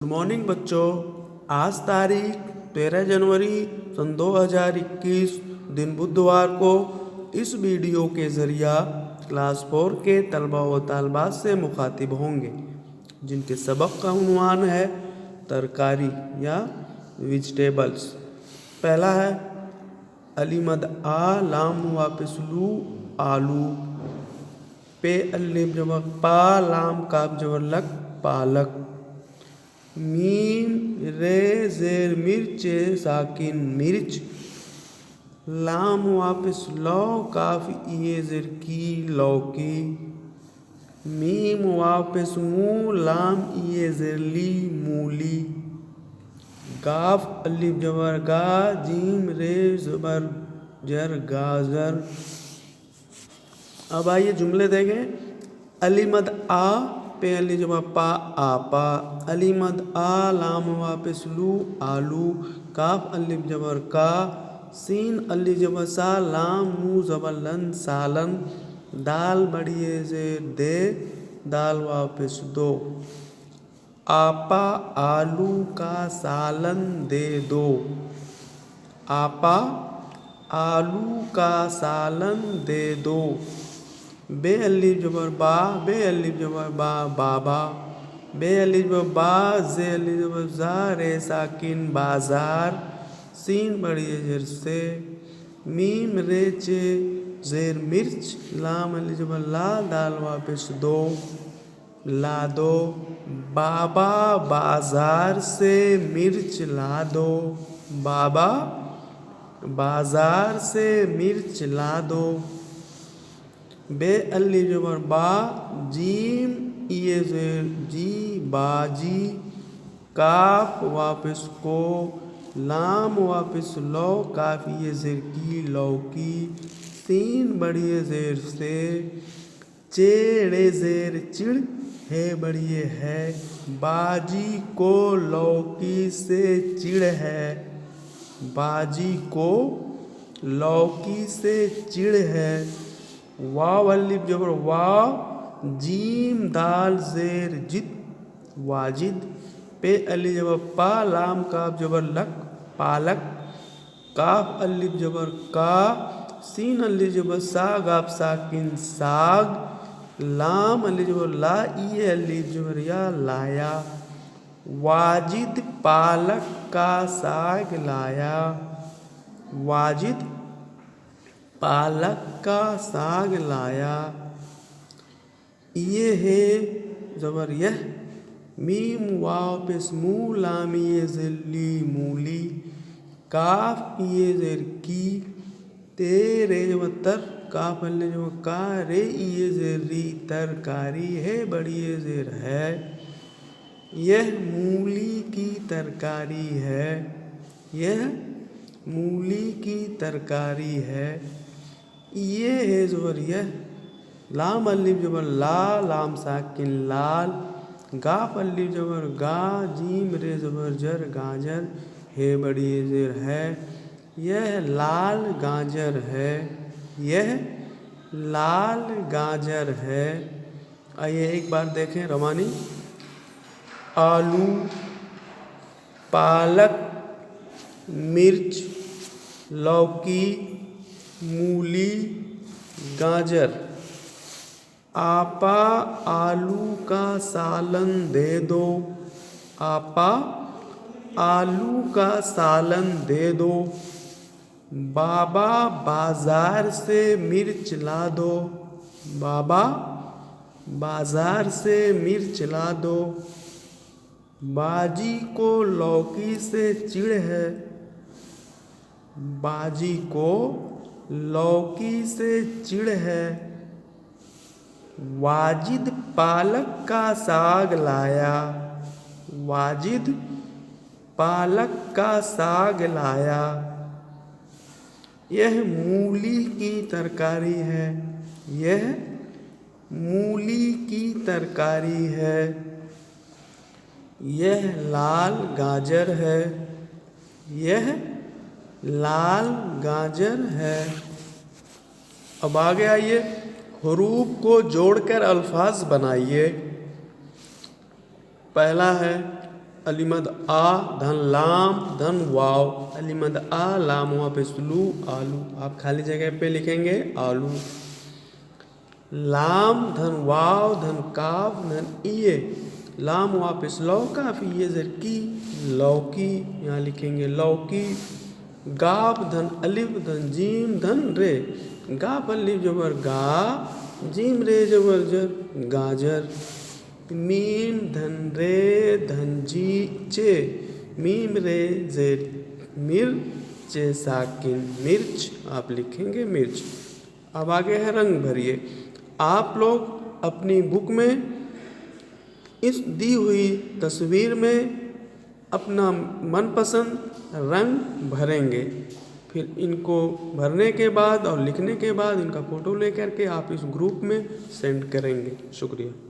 Good morning बच्चों। आज तारीख 13 जनवरी सन 2021 दिन बुधवार को इस वीडियो के ज़रिया क्लास 4 के तलबा व तालबात से मुखातिब होंगे जिनके सबक का उन्वान है तरकारी या वेजिटेबल्स। पहला है अलीमद आ लाम वापिसलू आलू, पे अलिफ जबर पा लाम काफ जबर लक पालक, मीम रे जेर मिर्च साकिन मिर्च, लाम वापिस लौ काफ इये जेर की लौकी, मीम वापिस मू लाम इये जेर ली मूली, गाफ अलिफ जबर गा जीम रे जबर जर गाजर। अब आइए जुमले देखें। अलीमद आ पे अलिफ जबर पा आपा, अलीमद आ लाम वापिस लू आलू, काफ अलिफ जबर का, सीन अलिफ जबर सा लाम नू जबर लन सालन, दाल बढ़िए से दे दाल वापिस दो, आपा आलू का सालन दे दो, आपा आलू का सालन दे दो। बे अलिफ जबर बा, बे अलिफ जबर बा बाबा, बे अलिफ जबर बा जे अलिफ जबर जा रे साकिन बाजार, सीन बढ़िए जेर से, मीम रे चे जेर मिर्च, लाम अलिफ जबर ला दाल वापिस दो ला दो, बाबा बाजार से मिर्च ला दो, बाबा बाजार से मिर्च ला दो। बे अलिफ जबर बा जीम इये जेर जी बाजी, काफ वापिस को, लाम वापिस लो काफ इये जेर की लौकी, सीन बढ़िए जेर से, चेड़े जेर चिड़ है बढ़िए है, बाजी को लौकी से चिड़ है, बाजी को लौकी से चिड़ है। वाव अलिफ जबर वाव जीम दाल जेर जिद वाजिद, पे अलिफ जबर पा लाम काफ जबर लक पालक, काफ अलिफ जबर का, सीन अलिफ जबर सा गाफ साकिन साग, लाम अलिफ जबर ला इये अलिफ जबर या लाया, वाजिद पालक का साग लाया, वाजिद पालक का साग लाया। ये है जबर यह, मीम वाव पेश मू लाम ये ज़िल्ली मूली, काफ ये जेर की, तेरे जबर तर काफ अल्ले जबर का, रे ये जेर री तरकारी है बढ़िए जेर है, यह मूली की तरकारी है, यह मूली की तरकारी है। ये है जबर यह, लाम अलिफ जबर ला लाम साकिन लाल, गाफ अलिफ जबर गा जीम रे जबर जर गाजर है बढ़िए जेर है, यह लाल गाजर है, यह लाल गाजर है। आइए एक बार देखें रवानी। आलू, पालक, मिर्च, लौकी, मूली, गाजर। आपा आलू का सालन दे दो, आपा आलू का सालन दे दो, बाबा बाजार से मिर्च ला दो, बाबा बाजार से मिर्च ला दो, बाजी को लौकी से चिढ़ है, बाजी को लौकी से चिढ़ है, वाजिद पालक का साग लाया, वाजिद पालक का साग लाया। यह मूली की तरकारी है, यह मूली की तरकारी है, यह लाल गाजर है, यह लाल गाजर है। अब आगे आइए, हरूफ को जोड़कर अल्फाज बनाइए। पहला है अलीमद आ धन लाम धन वाव, अलीमद आ लाम वाव पे स्लू आलू, आप खाली जगह पे लिखेंगे आलू। लाम धन वाव धन काफ धन इये, लाम वाव पे स्लो काफ ये जर की लौकी, यहाँ लिखेंगे लौकी। गाफ धन अलिफ धन जीम धन रे, गाफ अलिफ जबर गा, जीम रे जबर जर गाजर। मीम धन रे धन जी चे, मीम रे जेर मिर चे साकिन मिर्च, आप लिखेंगे मिर्च। अब आगे है रंग भरिए। आप लोग अपनी बुक में इस दी हुई तस्वीर में अपना मनपसंद रंग भरेंगे, फिर इनको भरने के बाद और लिखने के बाद इनका फ़ोटो लेकर के आप इस ग्रुप में सेंड करेंगे। शुक्रिया।